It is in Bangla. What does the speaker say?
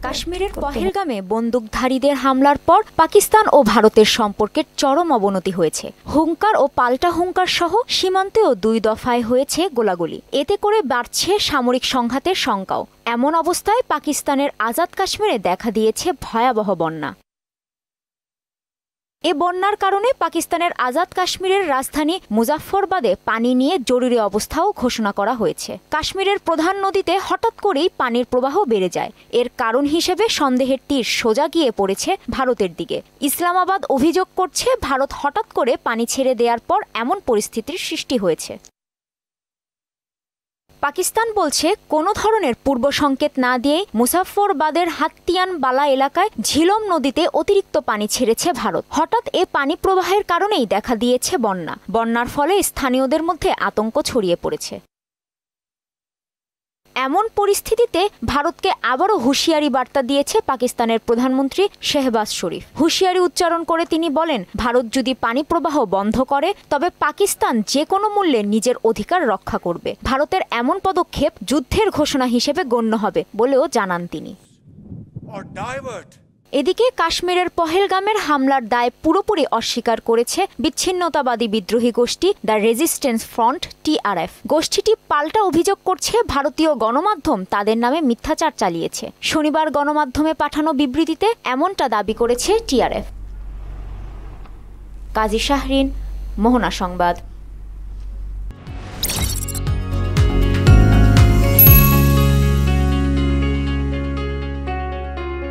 কাশ্মীরের পহেলগামে বন্দুকধারীদের হামলার পর পাকিস্তান ও ভারতের সম্পর্কের চরম অবনতি হয়েছে। হুঙ্কার ও পাল্টা হুঙ্কার সহ সীমান্তেও 2 দফায় হয়েছে গোলাগুলি। এতে করে বাড়ছে সামরিক সংঘাতের শঙ্কাও। এমন অবস্থায় পাকিস্তানের আজাদ কাশ্মীরে দেখা দিয়েছে ভয়াবহ বন্যা। এ বন্যার কারণে পাকিস্তানের আজাদ কাশ্মীরের রাজধানী মুজাফফরবাদে পানি নিয়ে জরুরি অবস্থাও ঘোষণা করা হয়েছে। কাশ্মীরের প্রধান নদীতে হঠাৎ করেই পানির প্রবাহ বেড়ে যায়। এর কারণ হিসেবে সন্দেহের তীর সোজা গিয়ে পড়েছে ভারতের দিকে। ইসলামাবাদ অভিযোগ করছে, ভারত হঠাৎ করে পানি ছেড়ে দেওয়ার পর এমন পরিস্থিতির সৃষ্টি হয়েছে। পাকিস্তান বলছে, কোনো ধরনের পূর্ব সংকেত না দিয়েই মুজাফফরবাদের হাত্তিয়ান বালা এলাকায় ঝিলম নদীতে অতিরিক্ত পানি ছেড়েছে ভারত। হঠাৎ এ পানি প্রবাহের কারণেই দেখা দিয়েছে বন্যা। বন্যার ফলে স্থানীয়দের মধ্যে আতঙ্ক ছড়িয়ে পড়েছে। এমন পরিস্থিতিতে ভারতকে আবারও হুঁশিয়ারি বার্তা দিয়েছে পাকিস্তানের প্রধানমন্ত্রী শেহবাজ শরীফ। হুঁশিয়ারি উচ্চারণ করে তিনি বলেন, ভারত যদি পানি প্রবাহ বন্ধ করে তবে পাকিস্তান যে কোনো মূল্যে নিজের অধিকার রক্ষা করবে। ভারতের এমন পদক্ষেপ যুদ্ধের ঘোষণা হিসেবে গণ্য হবে বলেও জানান তিনি। এদিকে কাশ্মীরের পহেলগামের হামলার দায় পুরোপুরি অস্বীকার করেছে বিচ্ছিন্নতাবাদী বিদ্রোহী গোষ্ঠী দ্য রেজিস্ট্যান্স ফ্রন্ট TRF। গোষ্ঠীটি পাল্টা অভিযোগ করছে, ভারতীয় গণমাধ্যম তাদের নামে মিথ্যাচার চালিয়েছে। শনিবার গণমাধ্যমে পাঠানো বিবৃতিতে এমনটা দাবি করেছে TRF। কাজী শাহরিন, মোহনা সংবাদ।